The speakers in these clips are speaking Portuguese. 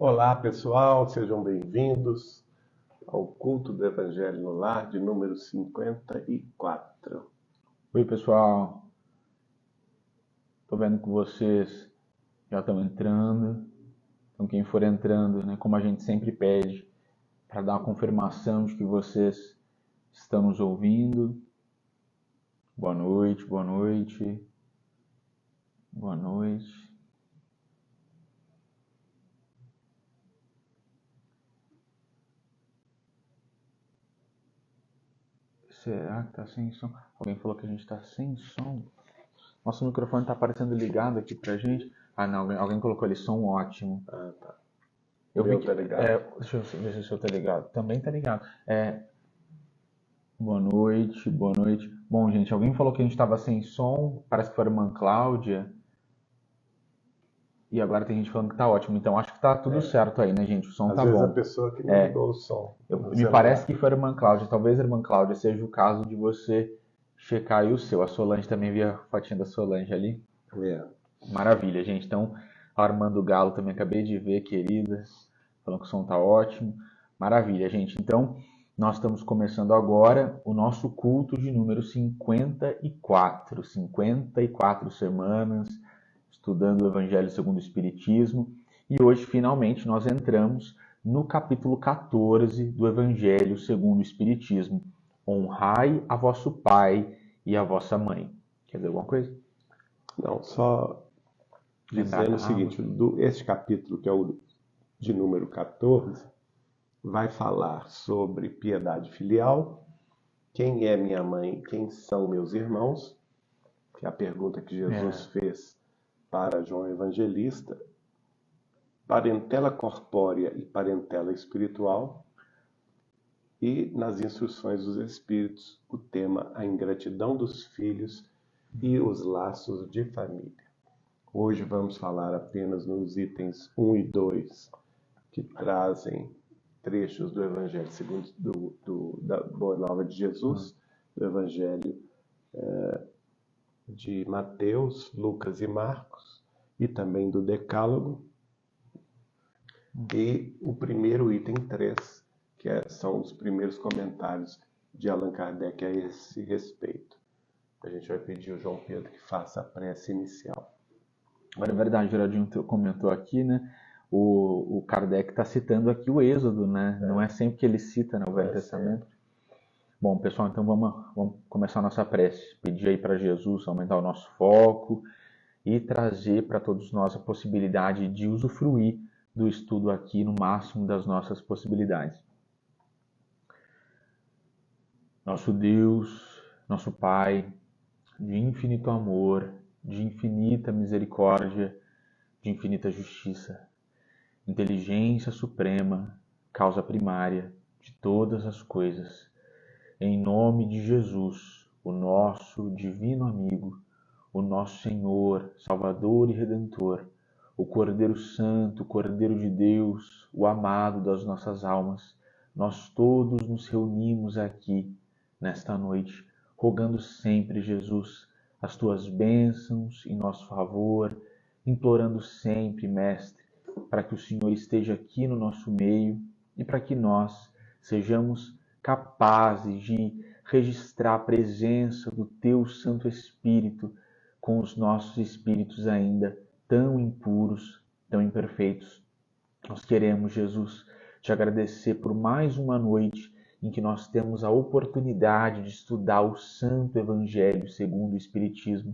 Olá, pessoal, sejam bem-vindos ao culto do Evangelho no Lar de número 54. Oi, pessoal. Tô vendo que vocês já estão entrando. Então, quem for entrando, né, como a gente sempre pede, para dar uma confirmação de que vocês estão nos ouvindo. Boa noite, boa noite. Boa noite. Será que tá sem som? Alguém falou que a gente tá sem som. Nosso microfone tá aparecendo ligado aqui pra gente. Ah, não, alguém colocou ali som ótimo. Ah, tá. Eu vi Meu que, tá ligado. deixa eu ver se o seu tá ligado. Também tá ligado. Boa noite, boa noite. Bom, gente, alguém falou que a gente estava sem som, parece que foi a irmã Cláudia. E agora tem gente falando que tá ótimo, então acho que tá tudo certo aí, né, gente? O som Às tá vezes a bom. pessoa que não ligou o som. Me parece que foi a irmã Cláudia, talvez a irmã Cláudia seja o caso de você checar aí o seu. A Solange também via a fotinha da Solange ali. É. Maravilha, gente. Então, a Armando Galo também acabei de ver, querida, falando que o som tá ótimo. Maravilha, gente. Então, nós estamos começando agora o nosso culto de número 54. 54 semanas estudando o Evangelho segundo o Espiritismo. E hoje, finalmente, nós entramos no capítulo 14 do Evangelho segundo o Espiritismo. Honrai a vosso pai e a vossa mãe. Quer dizer alguma coisa? Não, só dizendo o seguinte, este capítulo, que é o de número 14, vai falar sobre piedade filial, quem é minha mãe, quem são meus irmãos, que é a pergunta que Jesus fez para João Evangelista, parentela corpórea e parentela espiritual, e nas instruções dos Espíritos, o tema a ingratidão dos filhos e os laços de família. Hoje vamos falar apenas nos itens 1 e 2, que trazem trechos do Evangelho segundo da Boa Nova de Jesus, do Evangelho de Mateus, Lucas e Marcos, e também do Decálogo, e o primeiro item 3, que são os primeiros comentários de Allan Kardec a esse respeito. A gente vai pedir ao João Pedro que faça a prece inicial. Agora, é verdade, o Geraldinho comentou aqui, né? O Kardec está citando aqui o Êxodo, né? Não é sempre que ele cita, né, o Velho Testamento. Bom, pessoal, então vamos começar a nossa prece. Pedir aí para Jesus aumentar o nosso foco e trazer para todos nós a possibilidade de usufruir do estudo aqui no máximo das nossas possibilidades. Nosso Deus, nosso Pai, de infinito amor, de infinita misericórdia, de infinita justiça, inteligência suprema, causa primária de todas as coisas, em nome de Jesus, o nosso divino amigo, o nosso Senhor, Salvador e Redentor, o Cordeiro Santo, o Cordeiro de Deus, o amado das nossas almas, nós todos nos reunimos aqui, nesta noite, rogando sempre, Jesus, as tuas bênçãos em nosso favor, implorando sempre, Mestre, para que o Senhor esteja aqui no nosso meio e para que nós sejamos capazes de registrar a presença do Teu Santo Espírito com os nossos espíritos ainda tão impuros, tão imperfeitos. Nós queremos, Jesus, te agradecer por mais uma noite em que nós temos a oportunidade de estudar o Santo Evangelho segundo o Espiritismo.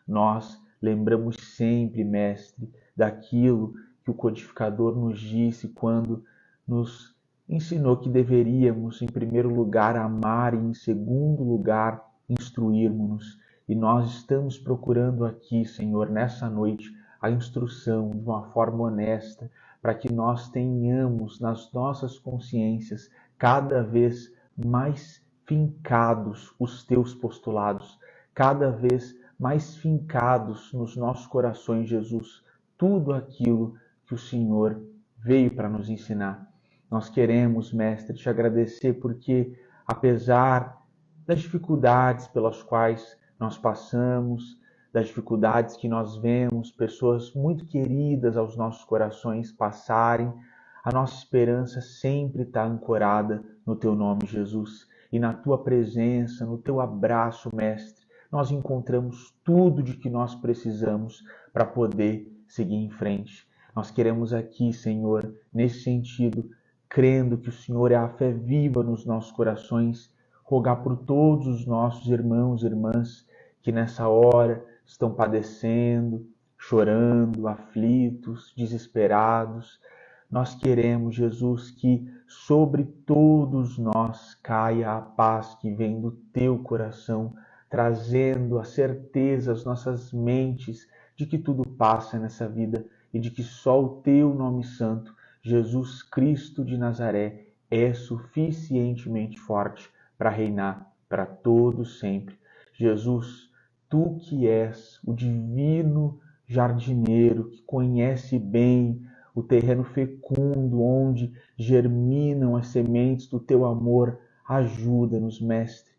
Nós lembramos sempre, Mestre, daquilo que o codificador nos disse quando nos ensinou que deveríamos, em primeiro lugar, amar e, em segundo lugar, instruirmos-nos. E nós estamos procurando aqui, Senhor, nessa noite, a instrução de uma forma honesta, para que nós tenhamos nas nossas consciências cada vez mais fincados os teus postulados, cada vez mais fincados nos nossos corações, Jesus, tudo aquilo que o Senhor veio para nos ensinar. Nós queremos, Mestre, te agradecer porque, apesar das dificuldades pelas quais nós passamos, das dificuldades que nós vemos, pessoas muito queridas aos nossos corações passarem, a nossa esperança sempre está ancorada no Teu nome, Jesus. E na Tua presença, no Teu abraço, Mestre, nós encontramos tudo de que nós precisamos para poder seguir em frente. Nós queremos aqui, Senhor, nesse sentido, crendo que o Senhor é a fé viva nos nossos corações, rogar por todos os nossos irmãos e irmãs que nessa hora estão padecendo, chorando, aflitos, desesperados. Nós queremos, Jesus, que sobre todos nós caia a paz que vem do Teu coração, trazendo a certeza às nossas mentes de que tudo passa nessa vida e de que só o Teu nome santo, Jesus Cristo de Nazaré, é suficientemente forte para reinar para todos sempre. Jesus, Tu que és o divino jardineiro, que conhece bem o terreno fecundo onde germinam as sementes do Teu amor, ajuda-nos, Mestre,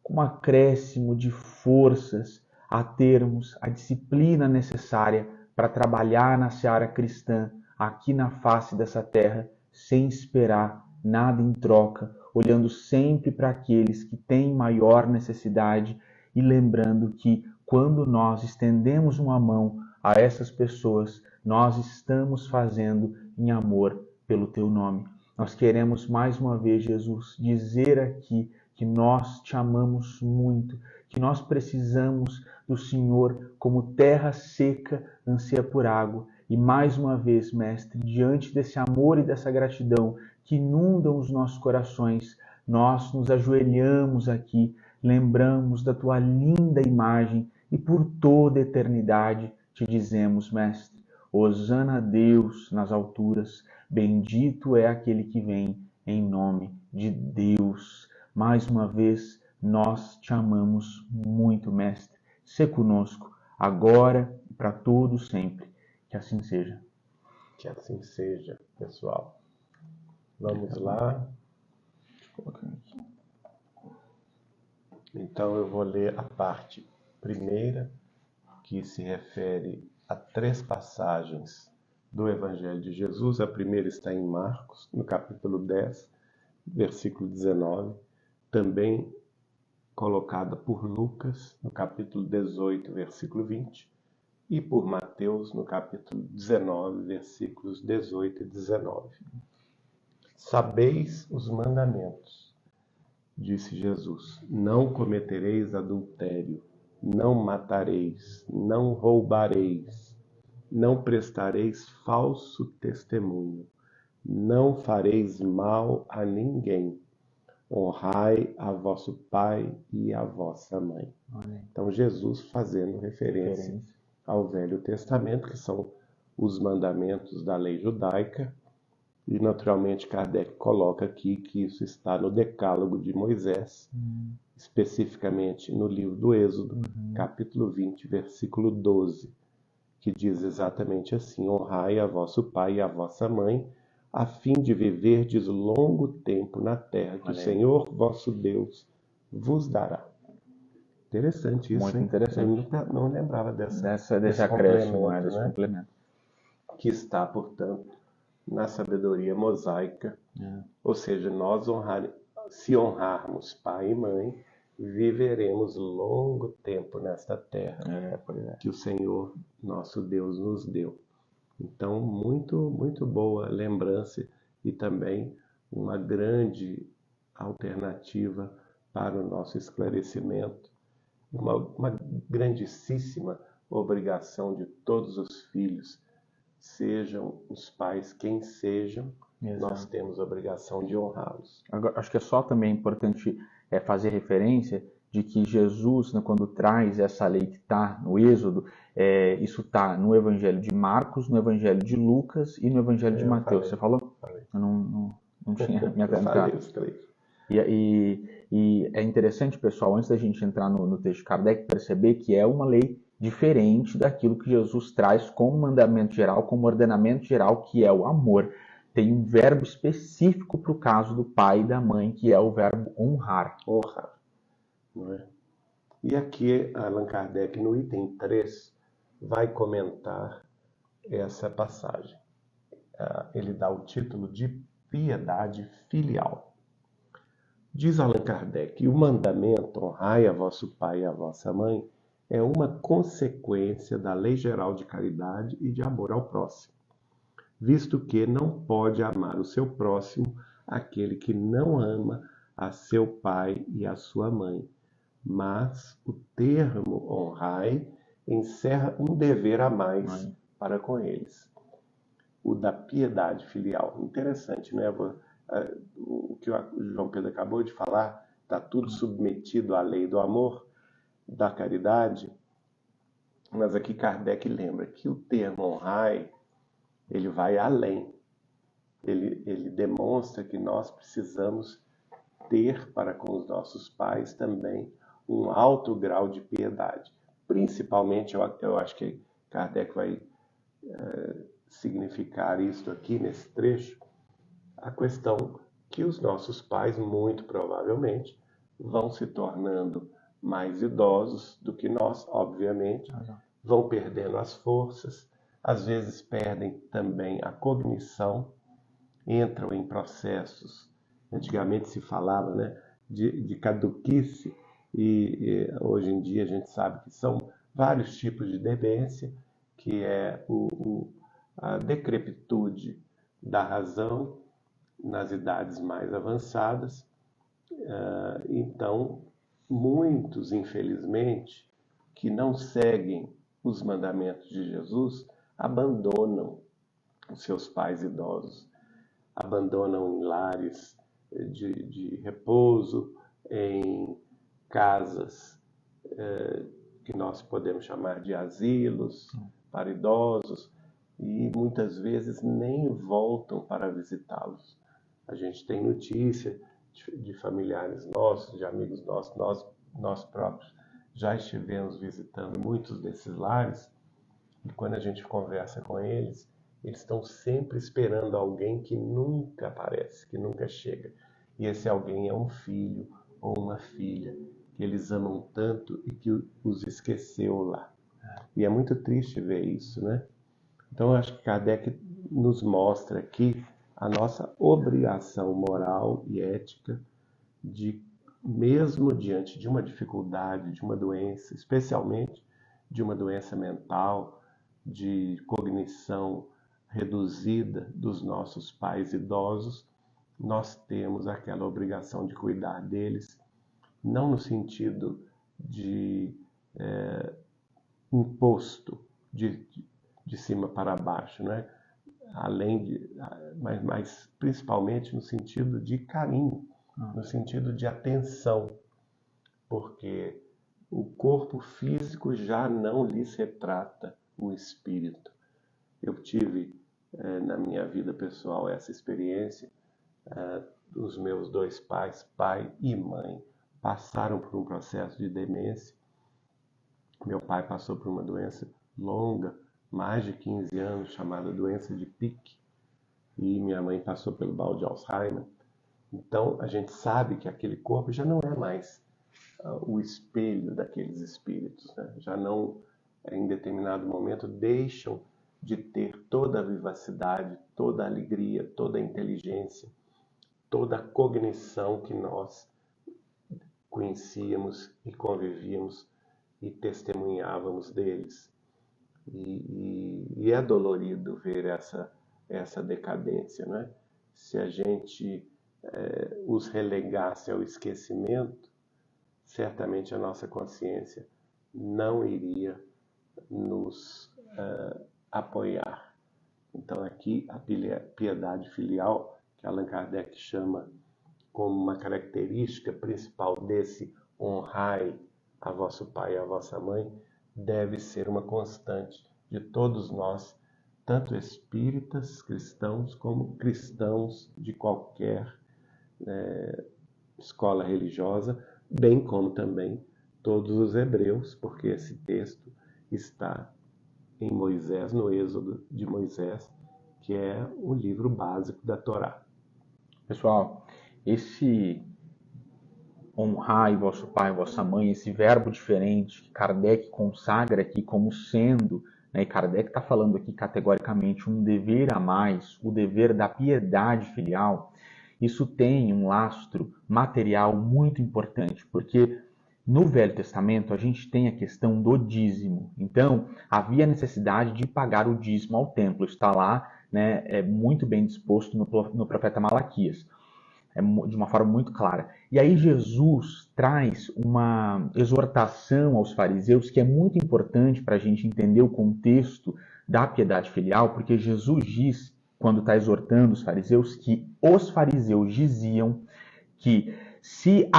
com um acréscimo de forças a termos a disciplina necessária para trabalhar na seara cristã, aqui na face dessa terra, sem esperar nada em troca, olhando sempre para aqueles que têm maior necessidade e lembrando que quando nós estendemos uma mão a essas pessoas, nós estamos fazendo em amor pelo Teu nome. Nós queremos mais uma vez, Jesus, dizer aqui que nós Te amamos muito, que nós precisamos do Senhor como terra seca anseia por água. E mais uma vez, Mestre, diante desse amor e dessa gratidão que inundam os nossos corações, nós nos ajoelhamos aqui, lembramos da Tua linda imagem e por toda a eternidade Te dizemos, Mestre, hosana a Deus nas alturas, bendito é aquele que vem em nome de Deus. Mais uma vez, nós Te amamos muito, Mestre. Sê conosco, agora e para todos sempre. Que assim seja. Que assim seja, pessoal. Vamos lá. Então eu vou ler a parte primeira, que se refere a 3 passagens do Evangelho de Jesus. A primeira está em Marcos, no capítulo 10, versículo 19, também colocada por Lucas, no capítulo 18, versículo 20, e por Mateus, no capítulo 19, versículos 18 e 19. Sabeis os mandamentos, disse Jesus: não cometereis adultério, não matareis, não roubareis, não prestareis falso testemunho, não fareis mal a ninguém, honrai a vosso pai e a vossa mãe. Então Jesus fazendo referência ao Velho Testamento, que são os mandamentos da lei judaica, e naturalmente Kardec coloca aqui que isso está no Decálogo de Moisés, especificamente no livro do Êxodo, capítulo 20, versículo 12, que diz exatamente assim: honrai a vosso pai e a vossa mãe, a fim de viverdes longo tempo na terra que o Senhor vosso Deus vos dará. Interessante isso, muito hein? interessante. Eu não lembrava desse acréscimo, desse complemento. Que está, portanto, na sabedoria mosaica. Ou seja, nós se honrarmos pai e mãe, viveremos longo tempo nesta terra que o Senhor nosso Deus nos deu. Então, muito, muito boa lembrança e também uma grande alternativa para o nosso esclarecimento, uma grandíssima obrigação de todos os filhos, sejam os pais quem sejam. Exato. Nós temos a obrigação de honrá-los. Agora, acho que é só também importante fazer referência de que Jesus, né, quando traz essa lei que está no Êxodo, isso está no Evangelho de Marcos, no Evangelho de Lucas e no Evangelho de Mateus. Você falou? Falei. Eu não tinha me atentado. Falei os 3. E é interessante, pessoal, antes da gente entrar no texto de Kardec, perceber que é uma lei diferente daquilo que Jesus traz como mandamento geral, como ordenamento geral, que é o amor. Tem um verbo específico para o caso do pai e da mãe, que é o verbo honrar. Honrar, não é? E aqui Allan Kardec, no item 3, vai comentar essa passagem. Ele dá o título de piedade filial. Diz Allan Kardec: o mandamento honrai a vosso pai e a vossa mãe é uma consequência da lei geral de caridade e de amor ao próximo, visto que não pode amar o seu próximo aquele que não ama a seu pai e a sua mãe. Mas o termo honrai encerra um dever a mais para com eles, o da piedade filial. Interessante, né? O que o João Pedro acabou de falar, está tudo submetido à lei do amor, da caridade, mas aqui Kardec lembra que o termo honrai, ele vai além. Ele demonstra que nós precisamos ter para com os nossos pais também um alto grau de piedade. Principalmente, eu acho que Kardec vai significar isso aqui nesse trecho, a questão que os nossos pais, muito provavelmente, vão se tornando mais idosos do que nós, obviamente, vão perdendo as forças, às vezes perdem também a cognição, entram em processos, antigamente se falava, né, de caduquice, e hoje em dia a gente sabe que são vários tipos de demência, que é a decrepitude da razão nas idades mais avançadas. Então, muitos, infelizmente, que não seguem os mandamentos de Jesus, abandonam os seus pais idosos, abandonam em lares de repouso, em casas que nós podemos chamar de asilos para idosos, e muitas vezes nem voltam para visitá-los. A gente tem notícia de familiares nossos, de amigos nossos, nós próprios já estivemos visitando muitos desses lares, e quando a gente conversa com eles, eles estão sempre esperando alguém que nunca aparece, que nunca chega. E esse alguém é um filho ou uma filha que eles amam tanto e que os esqueceu lá. E é muito triste ver isso, né? Então, eu acho que Kardec nos mostra aqui a nossa obrigação moral e ética de, mesmo diante de uma dificuldade, de uma doença, especialmente de uma doença mental, de cognição reduzida dos nossos pais idosos, nós temos aquela obrigação de cuidar deles, não no sentido de imposto, de cima para baixo, né? Mas principalmente no sentido de carinho, no sentido de atenção, porque o corpo físico já não lhes retrata o espírito. Eu tive na minha vida pessoal essa experiência. Os meus dois pais, pai e mãe, passaram por um processo de demência. Meu pai passou por uma doença longa, mais de 15 anos, chamada doença de Pick, e minha mãe passou pelo mal de Alzheimer. Então, a gente sabe que aquele corpo já não é mais o espelho daqueles espíritos, né? Já não, em determinado momento, deixam de ter toda a vivacidade, toda a alegria, toda a inteligência, toda a cognição que nós conhecíamos e convivíamos e testemunhávamos deles. E é dolorido ver essa decadência, né? Se a gente os relegasse ao esquecimento, certamente a nossa consciência não iria nos apoiar. Então aqui a piedade filial, que Allan Kardec chama como uma característica principal desse honrai a vosso pai e a vossa mãe, deve ser uma constante de todos nós, tanto espíritas, cristãos, como cristãos de qualquer escola religiosa, bem como também todos os hebreus, porque esse texto está em Moisés, no Êxodo de Moisés, que é o livro básico da Torá. Pessoal, esse honrai vosso pai e vossa mãe, esse verbo diferente que Kardec consagra aqui como sendo, né, e Kardec está falando aqui categoricamente um dever a mais, o dever da piedade filial, isso tem um lastro material muito importante, porque no Velho Testamento a gente tem a questão do dízimo. Então, havia necessidade de pagar o dízimo ao templo. Está lá, né, muito bem disposto no profeta Malaquias, de uma forma muito clara. E aí Jesus traz uma exortação aos fariseus que é muito importante para a gente entender o contexto da piedade filial, porque Jesus diz, quando está exortando os fariseus, que os fariseus diziam que se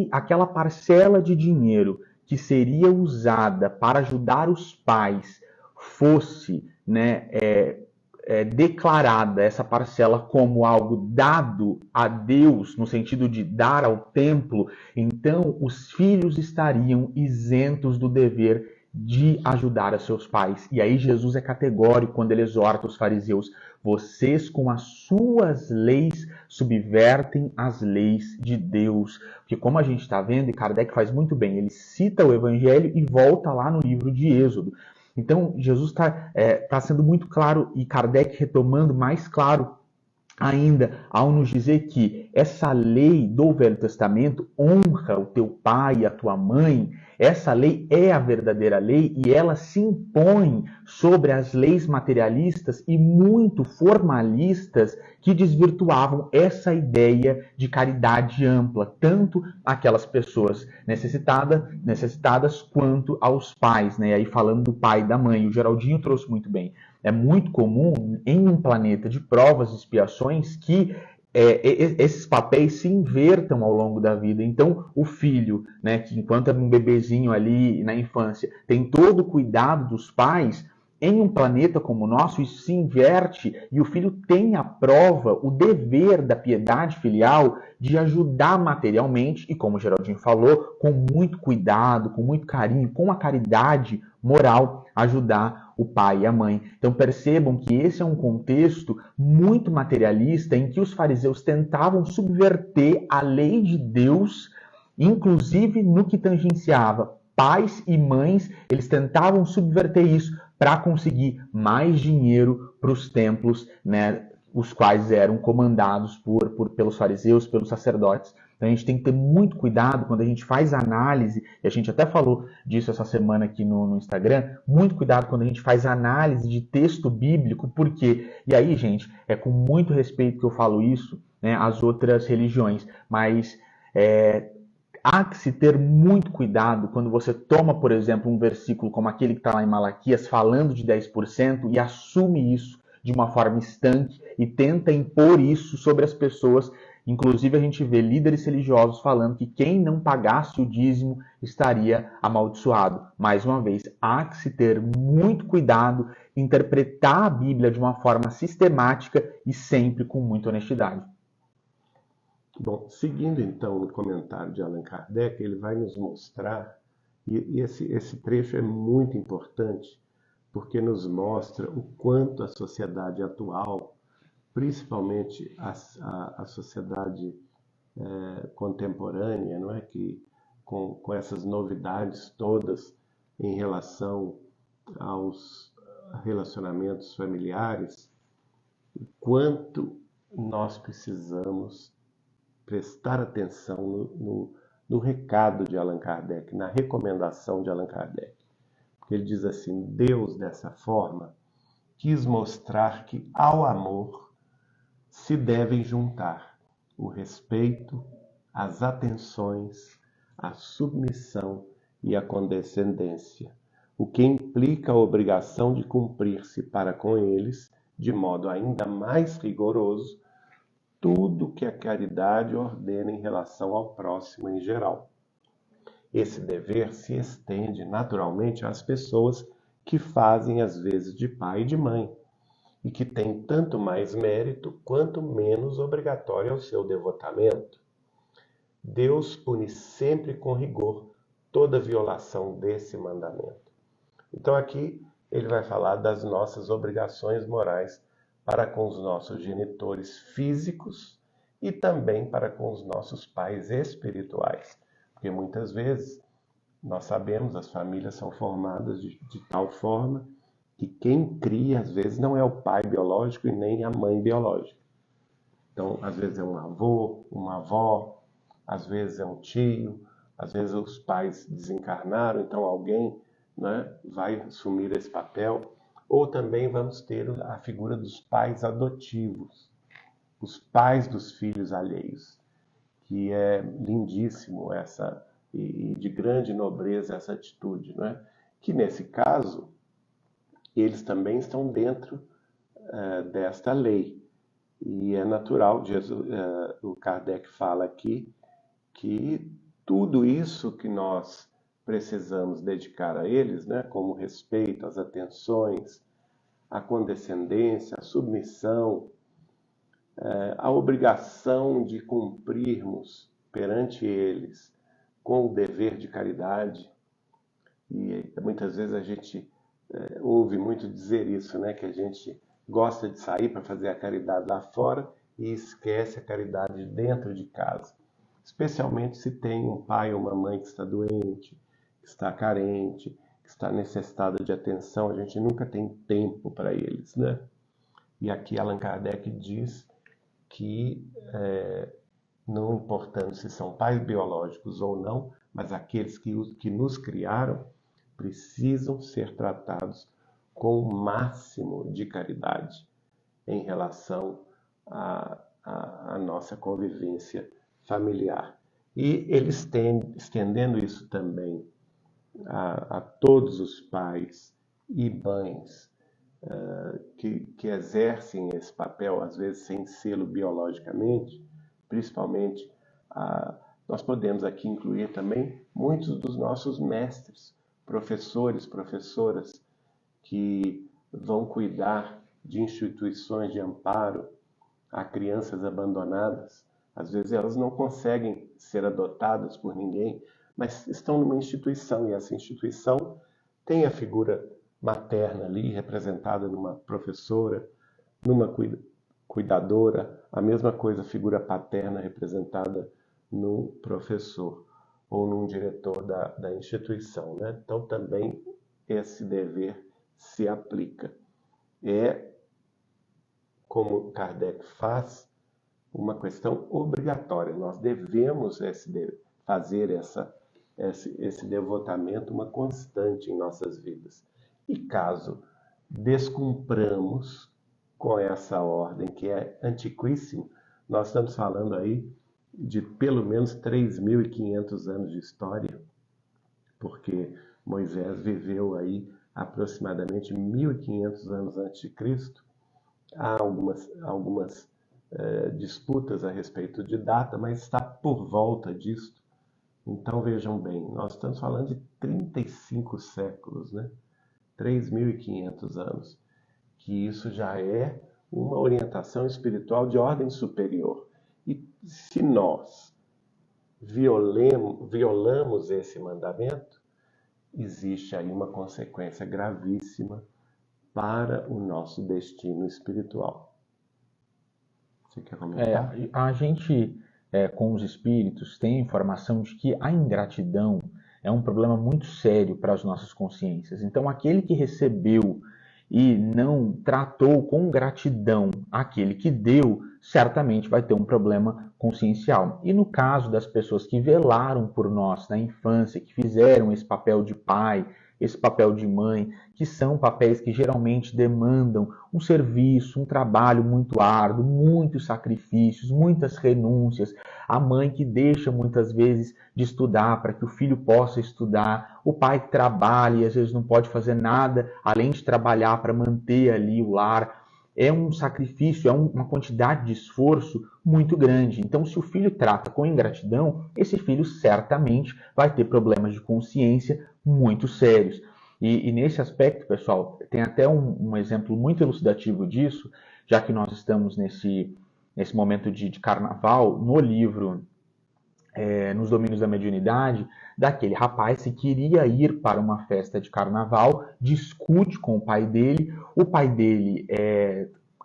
aquela parcela de dinheiro que seria usada para ajudar os pais fosse, né, declarada essa parcela como algo dado a Deus, no sentido de dar ao templo, então os filhos estariam isentos do dever de ajudar a seus pais. E aí Jesus é categórico quando ele exorta os fariseus: vocês com as suas leis subvertem as leis de Deus. Porque como a gente está vendo, e Kardec faz muito bem, ele cita o Evangelho e volta lá no livro de Êxodo. Então, Jesus está sendo muito claro, e Kardec retomando mais claro ainda, ao nos dizer que essa lei do Velho Testamento, honra o teu pai e a tua mãe, essa lei é a verdadeira lei e ela se impõe sobre as leis materialistas e muito formalistas que desvirtuavam essa ideia de caridade ampla, tanto àquelas pessoas necessitadas quanto aos pais, né? E aí falando do pai e da mãe, o Geraldinho trouxe muito bem. É muito comum em um planeta de provas e expiações que esses papéis se invertam ao longo da vida. Então, o filho, né, que enquanto é um bebezinho ali na infância, tem todo o cuidado dos pais, em um planeta como o nosso, isso se inverte e o filho tem a prova, o dever da piedade filial de ajudar materialmente e, como o Geraldinho falou, com muito cuidado, com muito carinho, com a caridade moral, ajudar o pai e a mãe. Então percebam que esse é um contexto muito materialista em que os fariseus tentavam subverter a lei de Deus, inclusive no que tangenciava pais e mães, eles tentavam subverter isso para conseguir mais dinheiro para os templos, né, os quais eram comandados pelos fariseus, pelos sacerdotes. Então a gente tem que ter muito cuidado quando a gente faz análise, e a gente até falou disso essa semana aqui no Instagram, muito cuidado quando a gente faz análise de texto bíblico, porque, e aí, gente, é com muito respeito que eu falo isso, né, às outras religiões, mas há que se ter muito cuidado quando você toma, por exemplo, um versículo como aquele que está lá em Malaquias, falando de 10%, e assume isso de uma forma estanque e tenta impor isso sobre as pessoas. Inclusive, a gente vê líderes religiosos falando que quem não pagasse o dízimo estaria amaldiçoado. Mais uma vez, há que se ter muito cuidado, interpretar a Bíblia de uma forma sistemática e sempre com muita honestidade. Bom, seguindo então no comentário de Allan Kardec, ele vai nos mostrar, e esse trecho é muito importante, porque nos mostra o quanto a sociedade atual, principalmente a sociedade contemporânea, não é, que com essas novidades todas em relação aos relacionamentos familiares, o quanto nós precisamos prestar atenção no recado de Allan Kardec, na recomendação de Allan Kardec. Porque ele diz assim: Deus, dessa forma, quis mostrar que ao amor se devem juntar o respeito, as atenções, a submissão e a condescendência, o que implica a obrigação de cumprir-se para com eles, de modo ainda mais rigoroso, tudo que a caridade ordena em relação ao próximo em geral. Esse dever se estende naturalmente às pessoas que fazem às vezes de pai e de mãe, e que têm tanto mais mérito quanto menos obrigatório é o seu devotamento. Deus pune sempre com rigor toda violação desse mandamento. Então aqui ele vai falar das nossas obrigações morais para com os nossos genitores físicos e também para com os nossos pais espirituais. Porque muitas vezes, nós sabemos, as famílias são formadas de tal forma que quem cria, às vezes, não é o pai biológico e nem a mãe biológica. Então, às vezes é um avô, uma avó, às vezes é um tio, às vezes os pais desencarnaram, então alguém, né, vai assumir esse papel. Ou também vamos ter a figura dos pais adotivos, os pais dos filhos alheios, que é lindíssimo essa, e de grande nobreza essa atitude, né? Que nesse caso, eles também estão dentro desta lei. E é natural, o Kardec fala aqui, que tudo isso que nós precisamos dedicar a eles, né, como respeito, as atenções, a condescendência, a submissão, a obrigação de cumprirmos perante eles com o dever de caridade. E muitas vezes a gente ouve muito dizer isso, né, que a gente gosta de sair para fazer a caridade lá fora e esquece a caridade dentro de casa. Especialmente se tem um pai ou uma mãe que está doente, que está carente, que está necessitada de atenção, a gente nunca tem tempo para eles, né? E aqui Allan Kardec diz que, não importando se são pais biológicos ou não, mas aqueles que nos criaram precisam ser tratados com o máximo de caridade em relação à nossa convivência familiar. E ele estendendo isso também a todos os pais e mães que exercem esse papel, às vezes sem sê-lo biologicamente, principalmente, nós podemos aqui incluir também muitos dos nossos mestres, professores, professoras, que vão cuidar de instituições de amparo a crianças abandonadas. Às vezes elas não conseguem ser adotadas por ninguém, mas estão numa instituição, e essa instituição tem a figura materna ali, representada numa professora, numa cuidadora, a mesma coisa, a figura paterna representada num professor ou num diretor da instituição, né? Então também esse dever se aplica. É, como Kardec faz, uma questão obrigatória. Nós devemos fazer esse devotamento uma constante em nossas vidas. E caso descumpramos com essa ordem, que é antiquíssima, nós estamos falando aí de pelo menos 3.500 anos de história, porque Moisés viveu aí aproximadamente 1.500 anos antes de Cristo. Há algumas disputas a respeito de data, mas está por volta disto. Então vejam bem, nós estamos falando de 35 séculos, né? 3.500 anos, que isso já é uma orientação espiritual de ordem superior. E se nós violamos esse mandamento, existe aí uma consequência gravíssima para o nosso destino espiritual. Você quer comentar? A gente, com os espíritos, tem a informação de que a ingratidão é um problema muito sério para as nossas consciências. Então, aquele que recebeu e não tratou com gratidão aquele que deu, certamente vai ter um problema consciencial. E no caso das pessoas que velaram por nós na infância, que fizeram esse papel de pai, esse papel de mãe, que são papéis que geralmente demandam um serviço, um trabalho muito árduo, muitos sacrifícios, muitas renúncias, a mãe que deixa muitas vezes de estudar para que o filho possa estudar, o pai que trabalha e às vezes não pode fazer nada além de trabalhar para manter ali o lar. É um sacrifício, é uma quantidade de esforço muito grande. Então, se o filho trata com ingratidão, esse filho certamente vai ter problemas de consciência muito sérios. E nesse aspecto, pessoal, tem até um exemplo muito elucidativo disso, já que nós estamos nesse momento de carnaval, no livro Nos Domínios da Mediunidade, daquele rapaz que queria ir para uma festa de carnaval, discute com o pai dele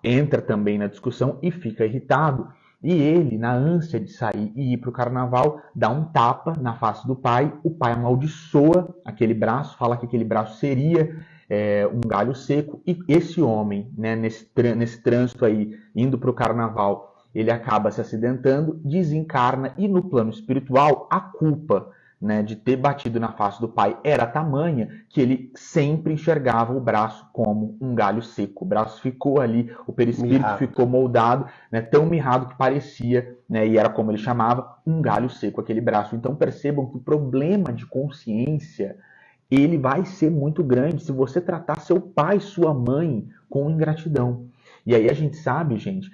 entra também na discussão e fica irritado, E ele, na ânsia de sair e ir para o carnaval, dá um tapa na face do pai. O pai amaldiçoa aquele braço, fala que aquele braço seria um galho seco. E esse homem, né, nesse trânsito aí, indo para o carnaval, ele acaba se acidentando, desencarna e no plano espiritual a culpa, né, de ter batido na face do pai era tamanha que ele sempre enxergava o braço como um galho seco. O braço ficou ali, o perispírito ficou moldado, né, tão mirrado que parecia, né, e era como ele chamava, um galho seco aquele braço. Então percebam que o problema de consciência ele vai ser muito grande se você tratar seu pai, sua mãe com ingratidão. E aí a gente sabe, gente,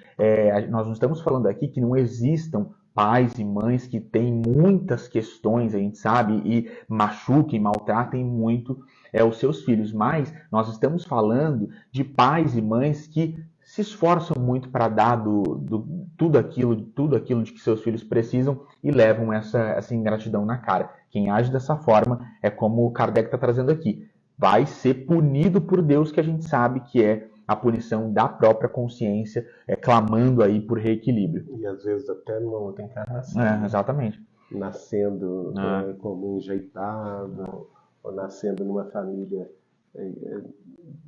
nós não estamos falando aqui que não existam pais e mães que têm muitas questões, a gente sabe, e machuquem, maltratem muito os seus filhos, mas nós estamos falando de pais e mães que se esforçam muito para dar tudo aquilo de que seus filhos precisam e levam essa ingratidão na cara. Quem age dessa forma é como o Kardec está trazendo aqui. Vai ser punido por Deus, que a gente sabe que é a punição da própria consciência, clamando aí por reequilíbrio. E às vezes até numa outra encarnação. Exatamente. Nascendo como enjeitado, ou nascendo numa família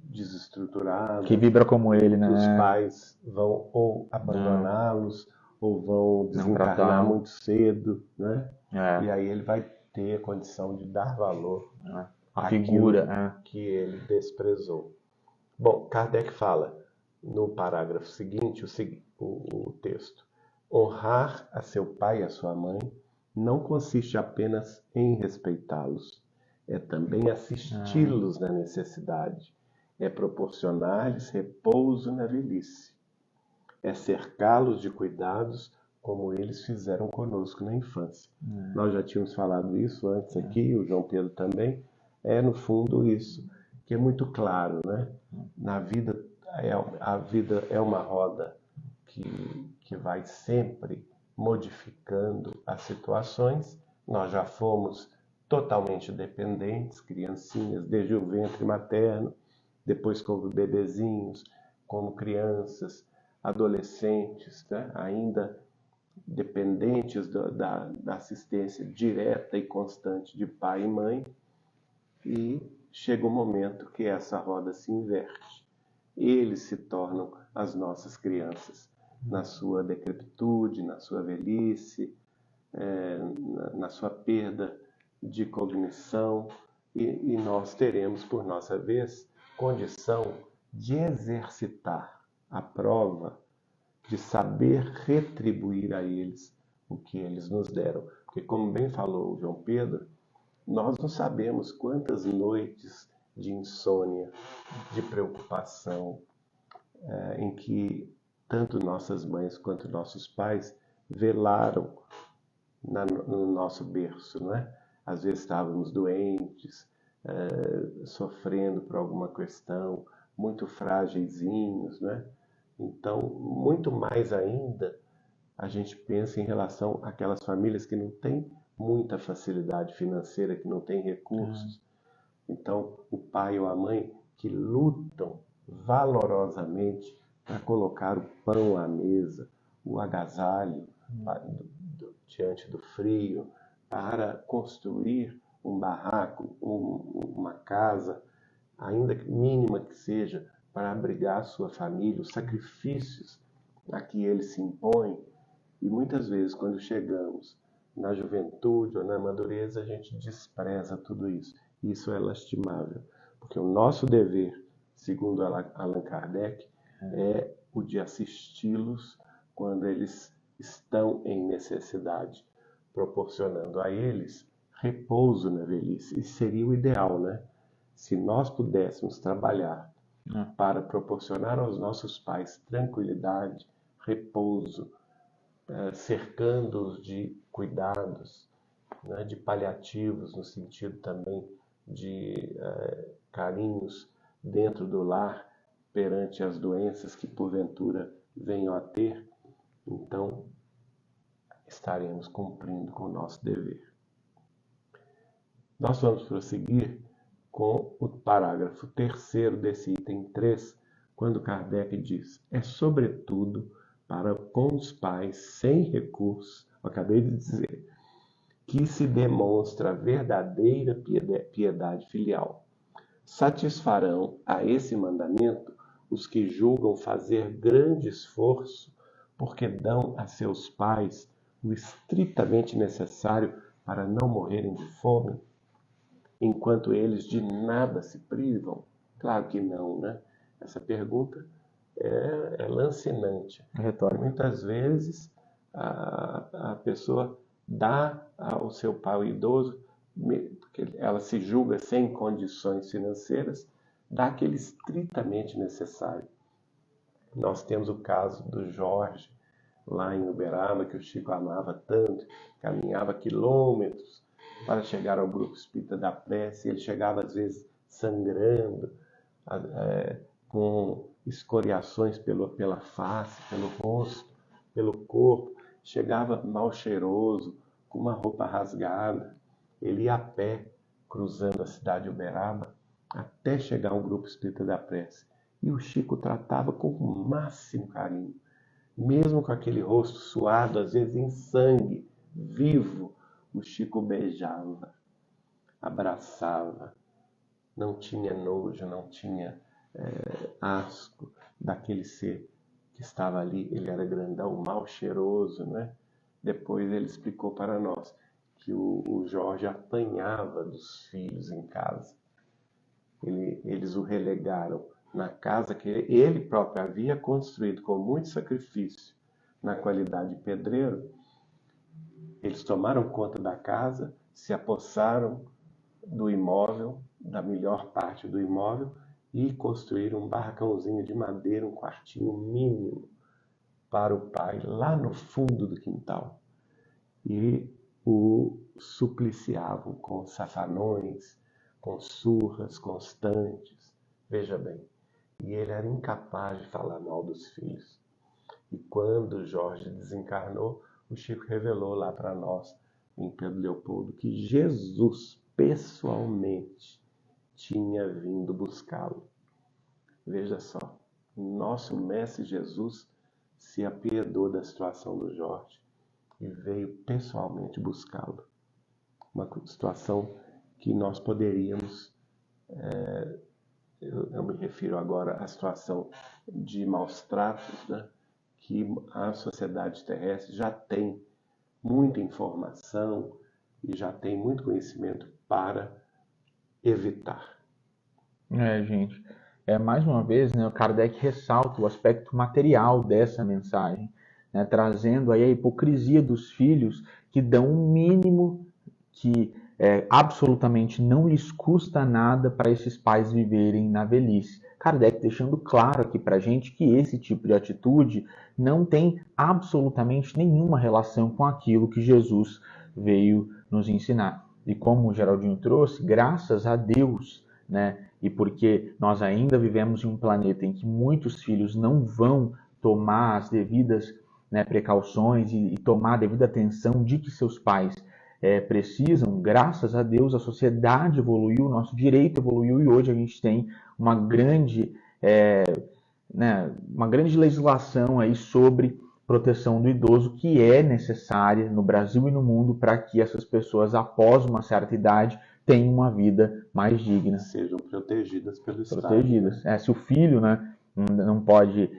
desestruturada. Que vibra como ele, né? Os pais vão ou abandoná-los, ou vão desencarnar muito cedo, né? E aí ele vai ter a condição de dar valor à figura que ele desprezou. Bom, Kardec fala no parágrafo seguinte, o texto: honrar a seu pai e a sua mãe não consiste apenas em respeitá-los, é também assisti-los na necessidade, é proporcionar-lhes repouso na velhice, é cercá-los de cuidados como eles fizeram conosco na infância. Nós já tínhamos falado isso antes aqui, o João Pedro também. No fundo isso, que é muito claro, né? Na vida, a vida é uma roda que vai sempre modificando as situações. Nós já fomos totalmente dependentes, criancinhas, desde o ventre materno, depois como bebezinhos, como crianças, adolescentes, né? Ainda dependentes da assistência direta e constante de pai e mãe, e chega um momento que essa roda se inverte. Eles se tornam as nossas crianças, na sua decrepitude, na sua velhice, na sua perda de cognição, e nós teremos, por nossa vez, condição de exercitar a prova de saber retribuir a eles o que eles nos deram. Porque, como bem falou o João Pedro, nós não sabemos quantas noites de insônia, de preocupação, em que tanto nossas mães quanto nossos pais velaram no nosso berço, não é? Às vezes estávamos doentes, sofrendo por alguma questão, muito frágilzinhos, né? Então, muito mais ainda, a gente pensa em relação àquelas famílias que não têm muita facilidade financeira, que não têm recursos. Então, o pai ou a mãe que lutam valorosamente para colocar o pão à mesa, o agasalho diante do frio, para construir um barraco, uma casa, ainda mínima que seja, para abrigar a sua família, os sacrifícios a que ele se impõe. E muitas vezes, quando chegamos na juventude ou na madureza, a gente despreza tudo isso. Isso é lastimável, porque o nosso dever, segundo Allan Kardec, é o de assisti-los quando eles estão em necessidade, proporcionando a eles repouso na velhice. Isso seria o ideal, né? Se nós pudéssemos trabalhar para proporcionar aos nossos pais tranquilidade, repouso, cercando-os de cuidados, né, de paliativos, no sentido também de carinhos dentro do lar perante as doenças que porventura venham a ter, então estaremos cumprindo com o nosso dever. Nós vamos prosseguir com o parágrafo 3º desse item 3, quando Kardec diz: é sobretudo para com os pais sem recurso, eu acabei de dizer, que se demonstra a verdadeira piedade filial. Satisfarão a esse mandamento os que julgam fazer grande esforço porque dão a seus pais o estritamente necessário para não morrerem de fome, enquanto eles de nada se privam? Claro que não, né? Essa pergunta é lancinante. Retórica. Muitas vezes a pessoa dá ao seu pai o idoso, porque ela se julga sem condições financeiras, dá aquele estritamente necessário. Nós temos o caso do Jorge, lá em Uberaba, que o Chico amava tanto, caminhava quilômetros para chegar ao grupo espírita da prece. Ele chegava às vezes sangrando, com escoriações pela face, pelo rosto, pelo corpo. Chegava mal cheiroso, com uma roupa rasgada. Ele ia a pé, cruzando a cidade de Uberaba, até chegar ao grupo espírita da prece. E o Chico tratava com o máximo carinho. Mesmo com aquele rosto suado, às vezes em sangue, vivo, o Chico beijava, abraçava. Não tinha nojo, não tinha asco daquele ser que estava ali. Ele era grandão, mal cheiroso, né? Depois ele explicou para nós que o Jorge apanhava dos filhos em casa. Eles o relegaram na casa que ele próprio havia construído com muito sacrifício, na qualidade de pedreiro. Eles tomaram conta da casa, se apossaram do imóvel, da melhor parte do imóvel, e construíram um barracãozinho de madeira, um quartinho mínimo para o pai, lá no fundo do quintal. E o supliciavam com safanões, com surras constantes. Veja bem, e ele era incapaz de falar mal dos filhos. E quando Jorge desencarnou, o Chico revelou lá para nós, em Pedro Leopoldo, que Jesus pessoalmente tinha vindo buscá-lo. Veja só, nosso Mestre Jesus se apiedou da situação do Jorge e veio pessoalmente buscá-lo. Uma situação que nós poderíamos, eu me refiro agora à situação de maus tratos, né, que a sociedade terrestre já tem muita informação e já tem muito conhecimento para evitar. Gente, mais uma vez, né, o Kardec ressalta o aspecto material dessa mensagem, né, trazendo aí a hipocrisia dos filhos que dão o mínimo que absolutamente não lhes custa nada para esses pais viverem na velhice. Kardec deixando claro aqui para a gente que esse tipo de atitude não tem absolutamente nenhuma relação com aquilo que Jesus veio nos ensinar. E como o Geraldinho trouxe, graças a Deus, né, e porque nós ainda vivemos em um planeta em que muitos filhos não vão tomar as devidas, né, precauções e tomar a devida atenção de que seus pais precisam, graças a Deus, a sociedade evoluiu, o nosso direito evoluiu e hoje a gente tem uma grande legislação aí sobre proteção do idoso que é necessária no Brasil e no mundo para que essas pessoas, após uma certa idade, tenham uma vida mais digna. Sejam protegidas pelo Estado. Protegidas. Se o filho, né, não pode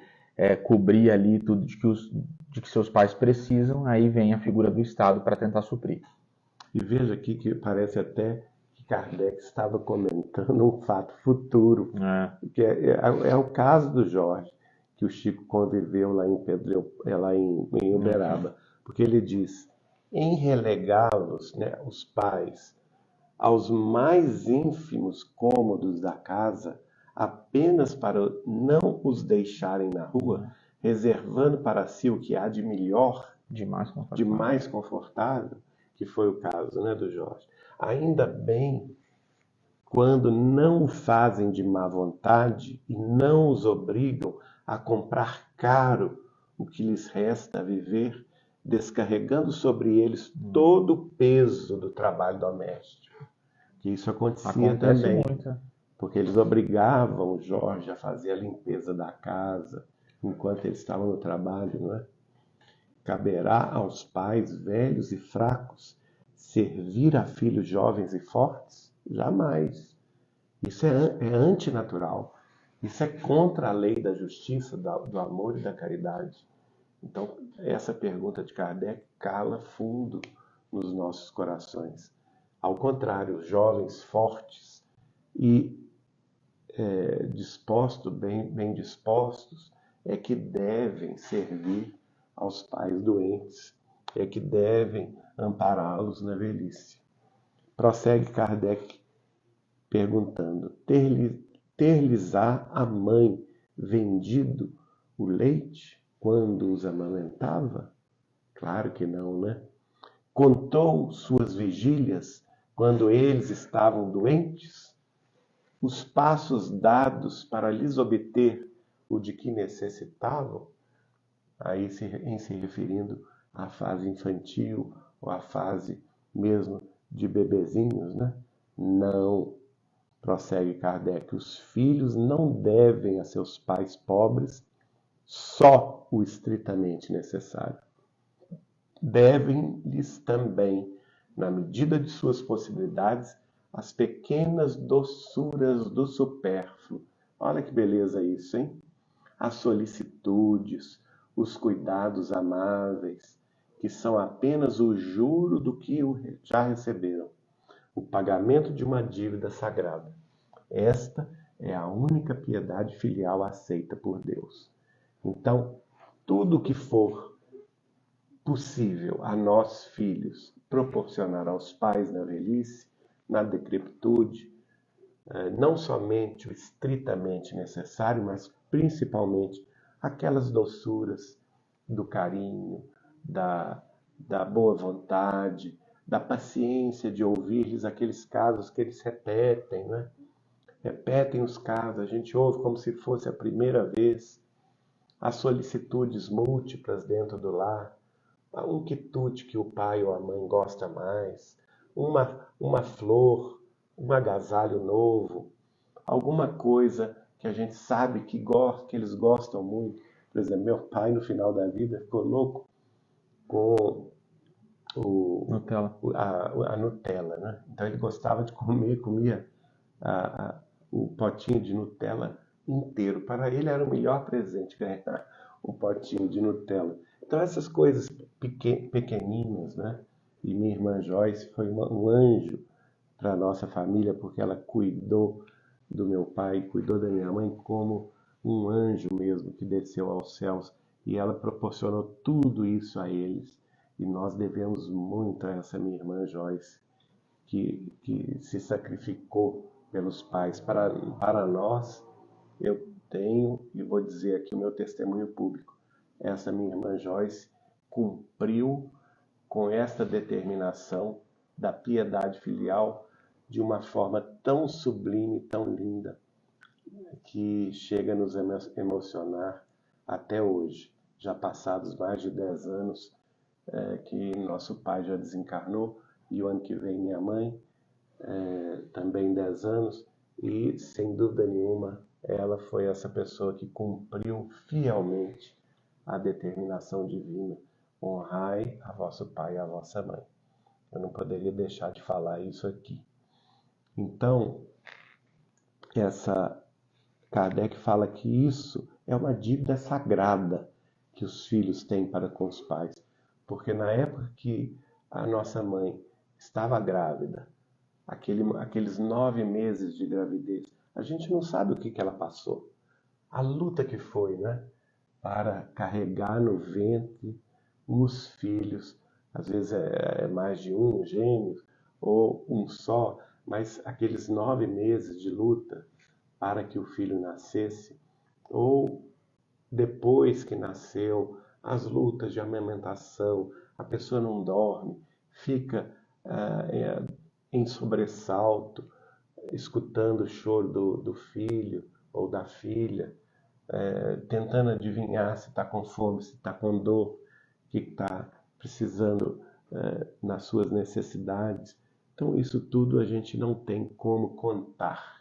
cobrir ali tudo de que seus pais precisam, aí vem a figura do Estado para tentar suprir. E veja aqui que parece até que Kardec estava comentando um fato futuro, que é o caso do Jorge, que o Chico conviveu lá em Uberaba, porque ele diz, em relegá-los, né, os pais, aos mais ínfimos cômodos da casa, apenas para não os deixarem na rua, reservando para si o que há de melhor, de mais confortável, que foi o caso, né, do Jorge. Ainda bem quando não o fazem de má vontade e não os obrigam a comprar caro o que lhes resta a viver, descarregando sobre eles todo o peso do trabalho doméstico. Que isso acontecia também, porque eles obrigavam o Jorge a fazer a limpeza da casa, enquanto eles estavam no trabalho, não é? Caberá aos pais velhos e fracos servir a filhos jovens e fortes? Jamais. Isso é antinatural. Isso é contra a lei da justiça, do amor e da caridade. Então, essa pergunta de Kardec cala fundo nos nossos corações. Ao contrário, os jovens fortes e bem dispostos é que devem servir aos pais doentes, é que devem ampará-los na velhice. Prossegue Kardec perguntando: ter-lhes-á a mãe vendido o leite quando os amamentava? Claro que não, né? Contou suas vigílias quando eles estavam doentes? Os passos dados para lhes obter o de que necessitavam? Aí em se referindo à fase infantil ou à fase mesmo de bebezinhos, né? Não. Prossegue Kardec: os filhos não devem a seus pais pobres só o estritamente necessário. Devem-lhes também, na medida de suas possibilidades, as pequenas doçuras do supérfluo. Olha que beleza isso, hein? As solicitudes, os cuidados amáveis, que são apenas o juro do que já receberam, o pagamento de uma dívida sagrada. Esta é a única piedade filial aceita por Deus. Então, tudo que for possível a nós, filhos, proporcionar aos pais na velhice, na decrepitude, não somente o estritamente necessário, mas principalmente aquelas doçuras do carinho, da boa vontade, da paciência de ouvir-lhes aqueles casos que eles repetem, né? Repetem os casos, a gente ouve como se fosse a primeira vez, as solicitudes múltiplas dentro do lar, um quitute que o pai ou a mãe gosta mais, uma flor, um agasalho novo, alguma coisa que a gente sabe que eles gostam muito. Por exemplo, meu pai no final da vida ficou louco com a Nutella, né? Então ele gostava de comia o potinho de Nutella inteiro. Para ele era o melhor presente ganhar um potinho de Nutella. Então essas coisas pequeninas, né? E minha irmã Joyce foi um anjo para a nossa família, porque ela cuidou do meu pai, cuidou da minha mãe como um anjo mesmo que desceu aos céus, e ela proporcionou tudo isso a eles. E nós devemos muito a essa minha irmã Joyce, que se sacrificou pelos pais. Para nós, eu tenho, e vou dizer aqui o meu testemunho público, essa minha irmã Joyce cumpriu com esta determinação da piedade filial de uma forma tão sublime, tão linda, que chega a nos emocionar até hoje. Já passados mais de 10 anos que nosso pai já desencarnou, e o ano que vem minha mãe, também 10 anos, e sem dúvida nenhuma ela foi essa pessoa que cumpriu fielmente a determinação divina: honrai a vosso pai e a vossa mãe. Eu não poderia deixar de falar isso aqui. Então, Kardec fala que isso é uma dívida sagrada que os filhos têm para com os pais. Porque na época que a nossa mãe estava grávida, aqueles 9 meses de gravidez, a gente não sabe o que ela passou. A luta que foi, né? Para carregar no ventre os filhos. Às vezes é mais de um, gêmeos, ou um só, mas aqueles 9 meses de luta para que o filho nascesse, ou depois que nasceu, as lutas de amamentação, a pessoa não dorme, fica em sobressalto, escutando o choro do filho ou da filha, tentando adivinhar se está com fome, se está com dor, o que está precisando nas suas necessidades. Então isso tudo a gente não tem como contar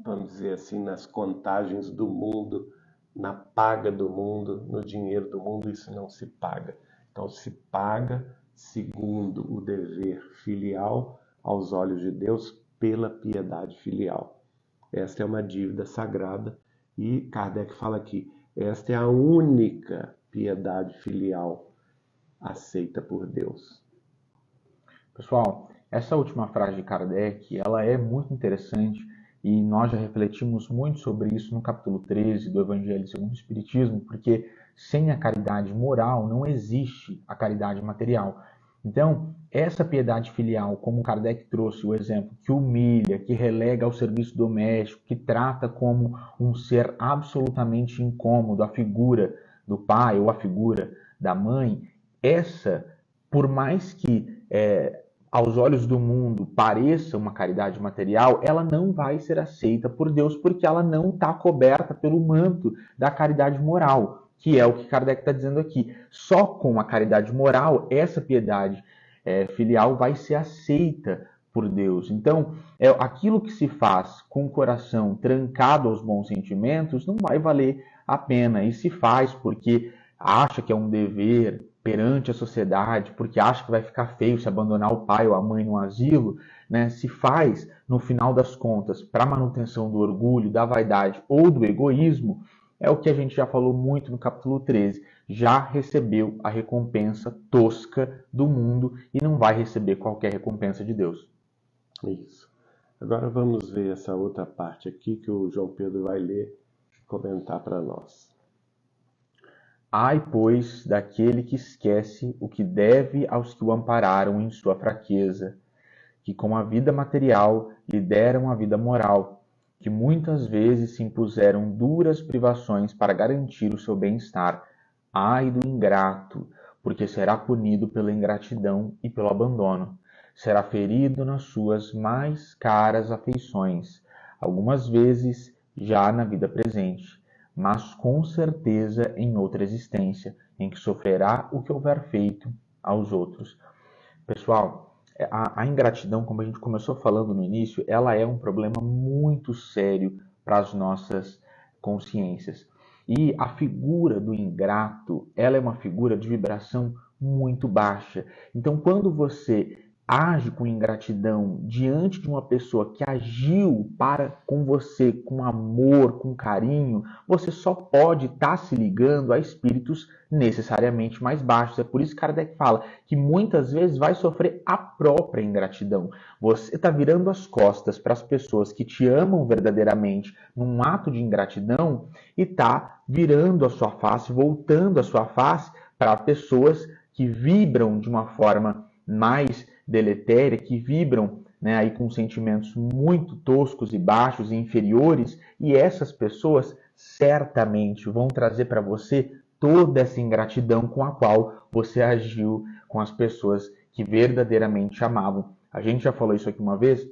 vamos dizer assim, nas contagens do mundo, na paga do mundo, no dinheiro do mundo, isso não se paga. Então se paga segundo o dever filial aos olhos de Deus pela piedade filial. Esta é uma dívida sagrada e Kardec fala aqui, esta é a única piedade filial aceita por Deus. Pessoal, essa última frase de Kardec, ela é muito interessante e nós já refletimos muito sobre isso no capítulo 13 do Evangelho segundo o Espiritismo, porque sem a caridade moral não existe a caridade material. Então, essa piedade filial, como Kardec trouxe o exemplo, que humilha, que relega ao serviço doméstico, que trata como um ser absolutamente incômodo a figura do pai ou a figura da mãe, essa, por mais que aos olhos do mundo pareça uma caridade material, ela não vai ser aceita por Deus, porque ela não está coberta pelo manto da caridade moral, que é o que Kardec está dizendo aqui. Só com a caridade moral, essa piedade filial vai ser aceita por Deus. Então, aquilo que se faz com o coração trancado aos bons sentimentos não vai valer a pena, e se faz porque acha que é um dever perante a sociedade, porque acha que vai ficar feio se abandonar o pai ou a mãe no asilo, né? Se faz, no final das contas, para manutenção do orgulho, da vaidade ou do egoísmo, é o que a gente já falou muito no capítulo 13. Já recebeu a recompensa tosca do mundo e não vai receber qualquer recompensa de Deus. Isso. Agora vamos ver essa outra parte aqui que o João Pedro vai ler e comentar para nós. Ai, pois, daquele que esquece o que deve aos que o ampararam em sua fraqueza, que com a vida material lhe deram a vida moral, que muitas vezes se impuseram duras privações para garantir o seu bem-estar. Ai do ingrato, porque será punido pela ingratidão e pelo abandono. Será ferido nas suas mais caras afeições, algumas vezes já na vida presente, mas com certeza em outra existência, em que sofrerá o que houver feito aos outros. Pessoal, a ingratidão, como a gente começou falando no início, ela é um problema muito sério para as nossas consciências. E a figura do ingrato, ela é uma figura de vibração muito baixa. Então, quando você age com ingratidão diante de uma pessoa que agiu para com você com amor, com carinho, você só pode estar se ligando a espíritos necessariamente mais baixos. É por isso que Kardec fala que muitas vezes vai sofrer a própria ingratidão. Você está virando as costas para as pessoas que te amam verdadeiramente num ato de ingratidão e está virando a sua face, voltando a sua face para pessoas que vibram de uma forma mais deletéria, que vibram, né, aí com sentimentos muito toscos e baixos e inferiores, e essas pessoas certamente vão trazer para você toda essa ingratidão com a qual você agiu com as pessoas que verdadeiramente amavam. A gente já falou isso aqui uma vez,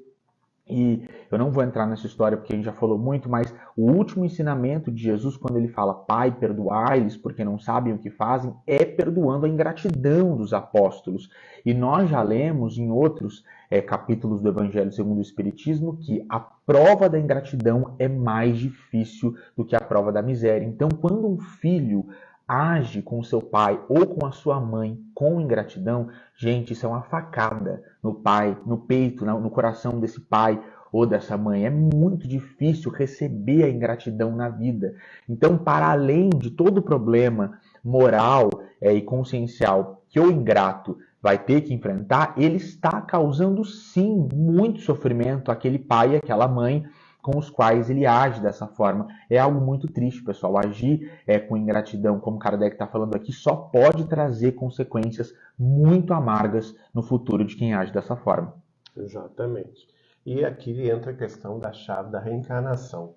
e eu não vou entrar nessa história porque a gente já falou muito, mas o último ensinamento de Jesus, quando ele fala, Pai, perdoai-lhes porque não sabem o que fazem, é perdoando a ingratidão dos apóstolos. E nós já lemos em outros capítulos do Evangelho segundo o Espiritismo que a prova da ingratidão é mais difícil do que a prova da miséria. Então, quando um filho age com o seu pai ou com a sua mãe com ingratidão, gente, isso é uma facada no pai, no peito, no coração desse pai ou dessa mãe. É muito difícil receber a ingratidão na vida. Então, para além de todo o problema moral e consciencial que o ingrato vai ter que enfrentar, ele está causando sim muito sofrimento àquele pai e àquela mãe com os quais ele age dessa forma. É algo muito triste, pessoal. Agir com ingratidão, como Kardec está falando aqui, só pode trazer consequências muito amargas no futuro de quem age dessa forma. Exatamente. E aqui entra a questão da chave da reencarnação.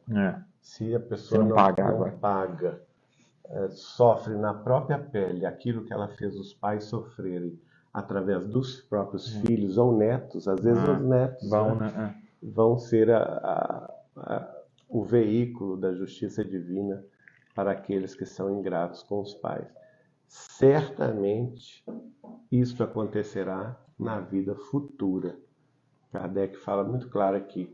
Se a pessoa não paga, sofre na própria pele aquilo que ela fez os pais sofrerem através dos próprios filhos ou netos, às vezes os netos vão ser o veículo da justiça divina para aqueles que são ingratos com os pais. Certamente isso acontecerá na vida futura. Kardec fala muito claro aqui.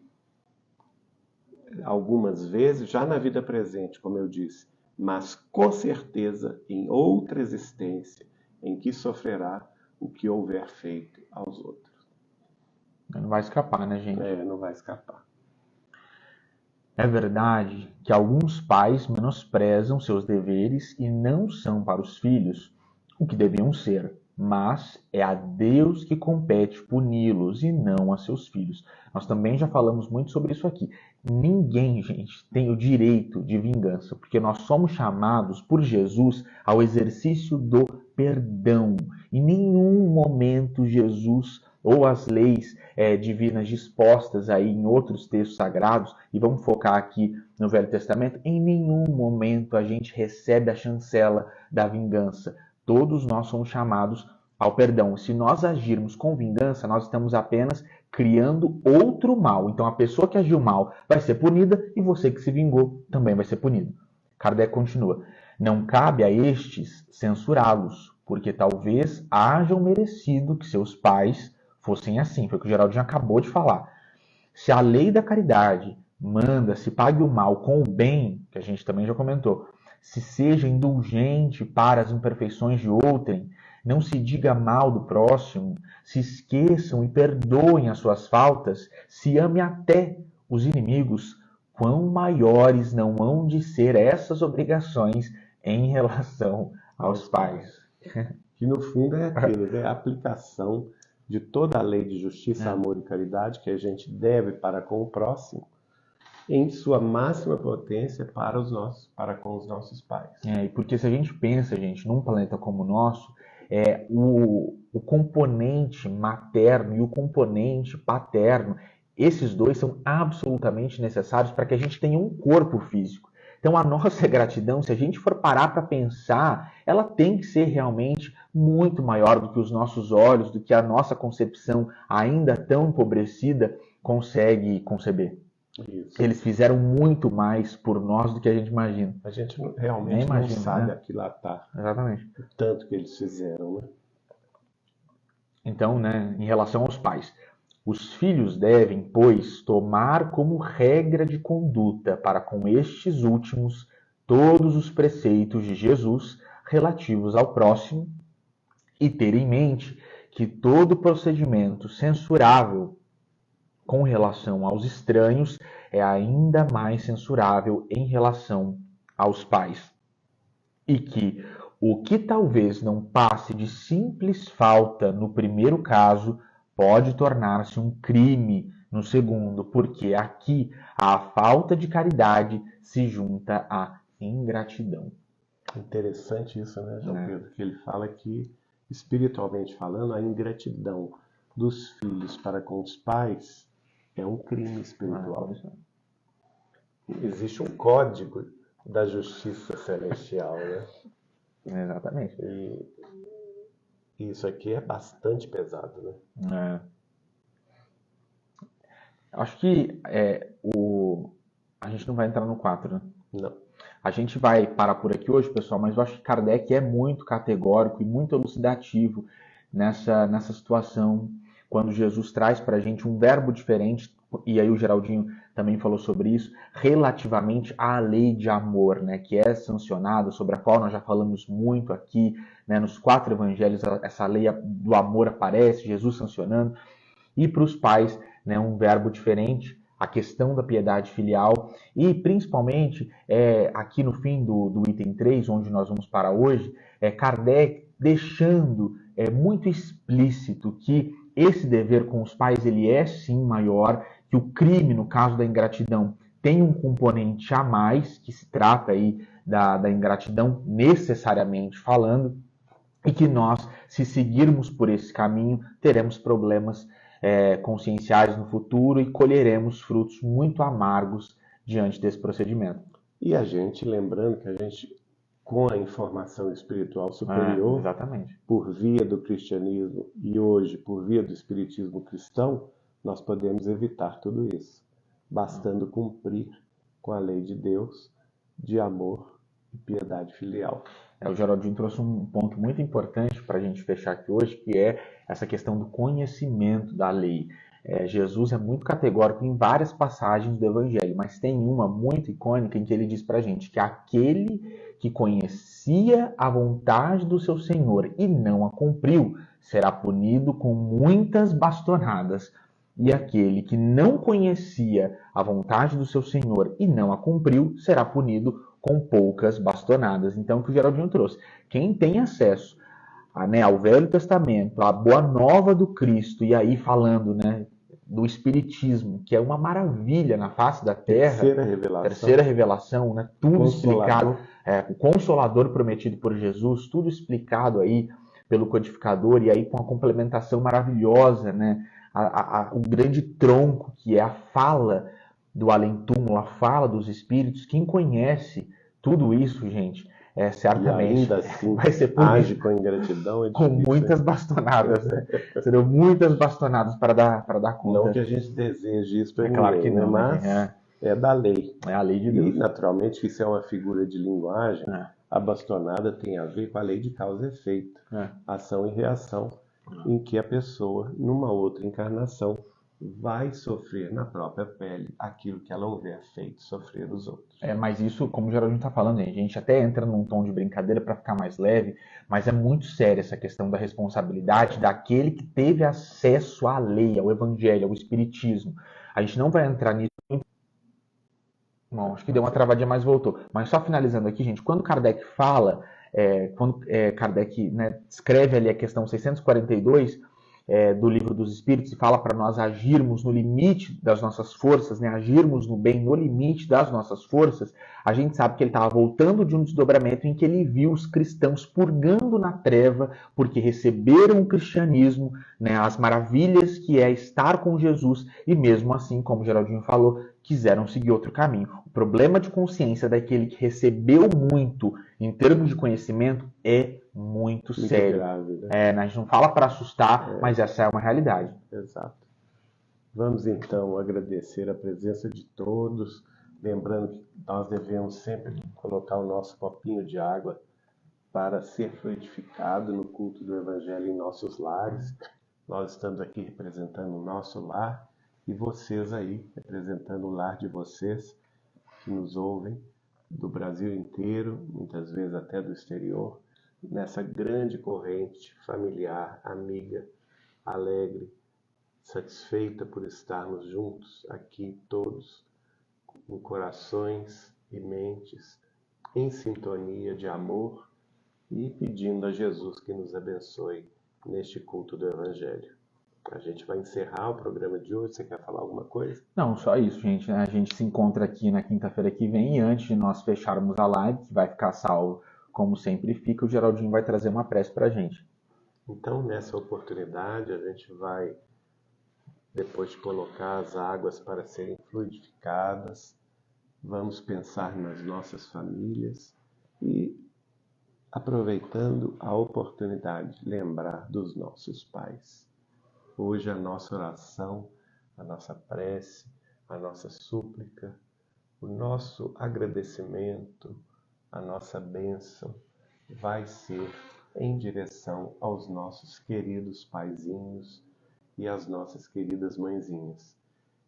algumas vezes, já na vida presente, como eu disse, mas com certeza em outra existência em que sofrerá o que houver feito aos outros. Não vai escapar, né, gente? Não vai escapar. É verdade que alguns pais menosprezam seus deveres e não são para os filhos o que deviam ser, mas é a Deus que compete puni-los e não a seus filhos. Nós também já falamos muito sobre isso aqui. Ninguém, gente, tem o direito de vingança, porque nós somos chamados por Jesus ao exercício do perdão. Em nenhum momento Jesus ou as leis divinas dispostas aí em outros textos sagrados, e vamos focar aqui no Velho Testamento, em nenhum momento a gente recebe a chancela da vingança. Todos nós somos chamados ao perdão. Se nós agirmos com vingança, nós estamos apenas criando outro mal. Então a pessoa que agiu mal vai ser punida e você que se vingou também vai ser punido. Kardec continua: não cabe a estes censurá-los, porque talvez hajam merecido que seus pais fossem assim. Foi o que o Geraldinho acabou de falar. Se a lei da caridade manda se pague o mal com o bem, que a gente também já comentou, se seja indulgente para as imperfeições de outrem, não se diga mal do próximo, se esqueçam e perdoem as suas faltas, se ame até os inimigos, quão maiores não hão de ser essas obrigações em relação aos pais. Que no fundo é aquilo, é a aplicação de toda a lei de justiça, amor e caridade que a gente deve para com o próximo, em sua máxima potência para com os nossos pais. E porque se a gente pensa, gente, num planeta como o nosso, o componente materno e o componente paterno, esses dois são absolutamente necessários para que a gente tenha um corpo físico. Então a nossa gratidão, se a gente for parar para pensar, ela tem que ser realmente muito maior do que os nossos olhos, do que a nossa concepção ainda tão empobrecida consegue conceber. Isso. Eles fizeram muito mais por nós do que a gente imagina. A gente realmente não sabe aquilatar Exatamente. o tanto que eles fizeram, né? Então, em relação aos pais, os filhos devem, pois, tomar como regra de conduta para com estes últimos todos os preceitos de Jesus relativos ao próximo e ter em mente que todo procedimento censurável com relação aos estranhos é ainda mais censurável em relação aos pais. E que o que talvez não passe de simples falta no primeiro caso pode tornar-se um crime no segundo, porque aqui a falta de caridade se junta à ingratidão. Interessante isso, né, João Pedro? Que ele fala que, espiritualmente falando, a ingratidão dos filhos para com os pais é um crime espiritual. Existe um código da justiça celestial, né? Exatamente. E isso aqui é bastante pesado, né? Acho que a gente não vai entrar no 4, né? Não. A gente vai parar por aqui hoje, pessoal, mas eu acho que Kardec é muito categórico e muito elucidativo nessa situação, quando Jesus traz para a gente um verbo diferente, e aí o Geraldinho também falou sobre isso, relativamente à lei de amor, né, que é sancionada, sobre a qual nós já falamos muito aqui, né, nos 4 evangelhos, essa lei do amor aparece, Jesus sancionando, e para os pais, né, um verbo diferente, a questão da piedade filial, e principalmente aqui no fim do item 3, onde nós vamos parar hoje, Kardec deixando muito explícito que esse dever com os pais ele é sim maior, que o crime, no caso da ingratidão, tem um componente a mais, que se trata aí da ingratidão necessariamente falando, e que nós, se seguirmos por esse caminho, teremos problemas conscienciais no futuro e colheremos frutos muito amargos diante desse procedimento. E a gente, lembrando que a gente, com a informação espiritual superior, por via do cristianismo e hoje por via do espiritismo cristão, nós podemos evitar tudo isso, bastando cumprir com a lei de Deus de amor e piedade filial. O Geraldinho trouxe um ponto muito importante para a gente fechar aqui hoje, que é essa questão do conhecimento da lei. Jesus é muito categórico em várias passagens do Evangelho, mas tem uma muito icônica em que ele diz pra gente que aquele que conhecia a vontade do seu Senhor e não a cumpriu, será punido com muitas bastonadas. E aquele que não conhecia a vontade do seu Senhor e não a cumpriu, será punido com poucas bastonadas. Então, o que o Geraldinho trouxe. Quem tem acesso ao Velho Testamento, à Boa Nova do Cristo, e aí falando, né, do Espiritismo, que é uma maravilha na face da Terra. Terceira revelação, né, tudo explicado. O Consolador prometido por Jesus, tudo explicado aí pelo codificador, e aí com a complementação maravilhosa, né, o grande tronco, que é a fala do além-túmulo, a fala dos Espíritos. Quem conhece tudo isso, gente, certamente ainda assim, vai ser punido age com ingratidão, com muitas bastonadas, né? Serão muitas bastonadas para dar conta. Não que a gente deseje isso para claro que não, mas é da lei. É a lei de Deus. E, naturalmente, isso é uma figura de linguagem. A bastonada tem a ver com a lei de causa e efeito. Ação e reação, em que a pessoa, numa outra encarnação, vai sofrer na própria pele aquilo que ela houver feito sofrer os outros. Mas isso, como o Geraldinho está falando, a gente até entra num tom de brincadeira para ficar mais leve, mas é muito séria essa questão da responsabilidade daquele que teve acesso à lei, ao evangelho, ao espiritismo. A gente não vai entrar nisso. Bom, acho que deu uma travadinha, mas voltou. Mas só finalizando aqui, gente, quando Kardec fala, Kardec, né, escreve ali a questão 642 do Livro dos Espíritos e fala para nós agirmos no limite das nossas forças, né, agirmos no bem no limite das nossas forças, a gente sabe que ele estava voltando de um desdobramento em que ele viu os cristãos purgando na treva porque receberam o cristianismo, né, as maravilhas que é estar com Jesus e mesmo assim, como o Geraldinho falou, quiseram seguir outro caminho. O problema de consciência daquele que recebeu muito em termos de conhecimento é muito sério. Grave, né? A gente não fala para assustar, mas essa é uma realidade. Exato. Vamos então agradecer a presença de todos, lembrando que nós devemos sempre colocar o nosso copinho de água para ser fluidificado no culto do Evangelho em nossos lares. Nós estamos aqui representando o nosso lar e vocês aí representando o lar de vocês que nos ouvem do Brasil inteiro, muitas vezes até do exterior, nessa grande corrente familiar, amiga, alegre, satisfeita por estarmos juntos aqui todos, com corações e mentes em sintonia de amor e pedindo a Jesus que nos abençoe neste culto do Evangelho. A gente vai encerrar o programa de hoje. Você quer falar alguma coisa? Não, só isso, gente. A gente se encontra aqui na quinta-feira que vem e antes de nós fecharmos a live, que vai ficar salvo como sempre fica, o Geraldinho vai trazer uma prece para a gente. Então, nessa oportunidade, a gente vai, depois de colocar as águas para serem fluidificadas, vamos pensar nas nossas famílias e, aproveitando a oportunidade, lembrar dos nossos pais. Hoje a nossa oração, a nossa prece, a nossa súplica, o nosso agradecimento, a nossa bênção vai ser em direção aos nossos queridos paizinhos e às nossas queridas mãezinhas.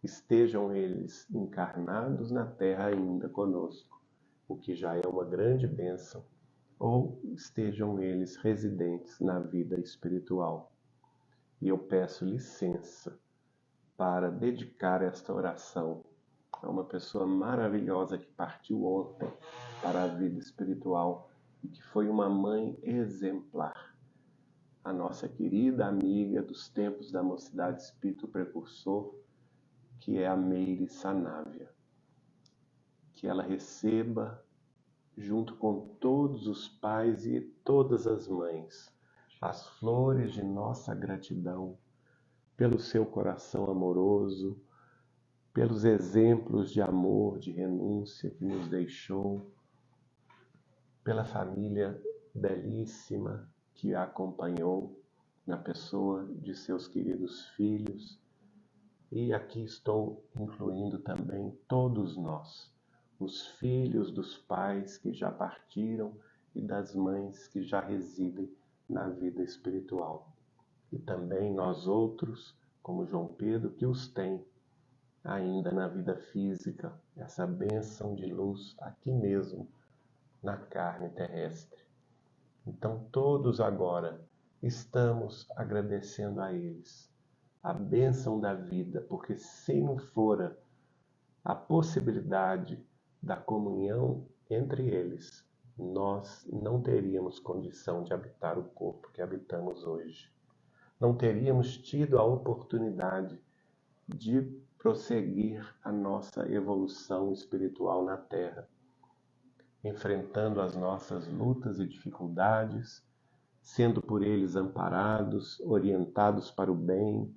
Estejam eles encarnados na terra ainda conosco, o que já é uma grande bênção, ou estejam eles residentes na vida espiritual. E eu peço licença para dedicar esta oração a uma pessoa maravilhosa que partiu ontem para a vida espiritual e que foi uma mãe exemplar. A nossa querida amiga dos tempos da Mocidade Espírito Precursor, que é a Meire Sanávia. Que ela receba, junto com todos os pais e todas as mães, as flores de nossa gratidão pelo seu coração amoroso, pelos exemplos de amor, de renúncia que nos deixou, pela família belíssima que a acompanhou na pessoa de seus queridos filhos. E aqui estou incluindo também todos nós, os filhos dos pais que já partiram e das mães que já residem na vida espiritual. E também nós outros, como João Pedro, que os têm ainda na vida física, essa bênção de luz aqui mesmo, na carne terrestre. Então todos agora estamos agradecendo a eles a bênção da vida, porque se não fora a possibilidade da comunhão entre eles, nós não teríamos condição de habitar o corpo que habitamos hoje. Não teríamos tido a oportunidade de prosseguir a nossa evolução espiritual na Terra, enfrentando as nossas lutas e dificuldades, sendo por eles amparados, orientados para o bem,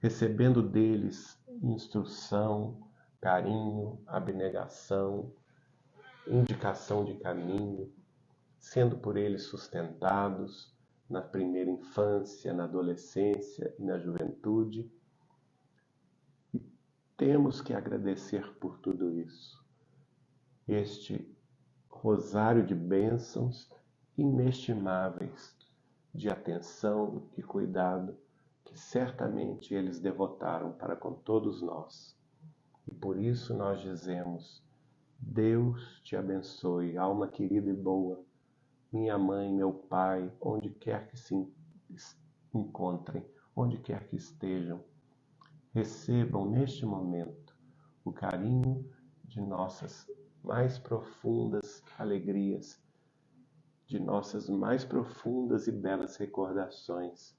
recebendo deles instrução, carinho, abnegação, indicação de caminho, sendo por eles sustentados na primeira infância, na adolescência e na juventude. E temos que agradecer por tudo isso. Este rosário de bênçãos inestimáveis, de atenção e cuidado, que certamente eles devotaram para com todos nós. E por isso nós dizemos: Deus te abençoe, alma querida e boa, minha mãe, meu pai, onde quer que se encontrem, onde quer que estejam, recebam neste momento o carinho de nossas mais profundas alegrias, de nossas mais profundas e belas recordações,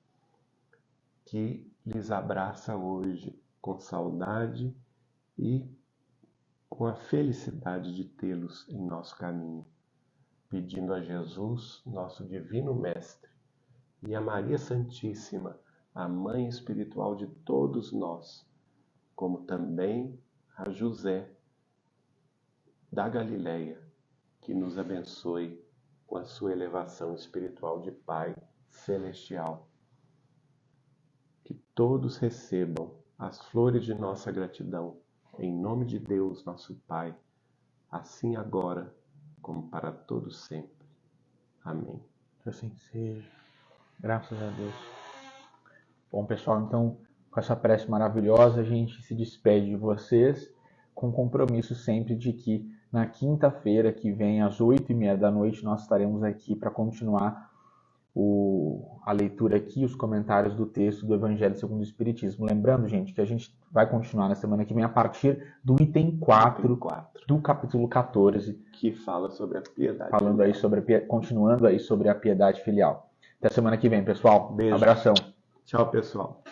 que lhes abraça hoje com saudade e com a felicidade de tê-los em nosso caminho, pedindo a Jesus, nosso Divino Mestre, e a Maria Santíssima, a Mãe espiritual de todos nós, como também a José da Galileia, que nos abençoe com a sua elevação espiritual de Pai celestial. Que todos recebam as flores de nossa gratidão, em nome de Deus, nosso Pai, assim agora, como para todos sempre. Amém. Que assim seja. Graças a Deus. Bom, pessoal, então, com essa prece maravilhosa, a gente se despede de vocês, com o compromisso sempre de que na quinta-feira que vem, às 8h30 da noite, nós estaremos aqui para continuar a leitura aqui, os comentários do texto do Evangelho segundo o Espiritismo. Lembrando, gente, que a gente vai continuar na semana que vem a partir do item 4 do capítulo 14. Que fala sobre a piedade. Continuando aí sobre a piedade filial. Até semana que vem, pessoal. Beijo. Abração. Tchau, pessoal.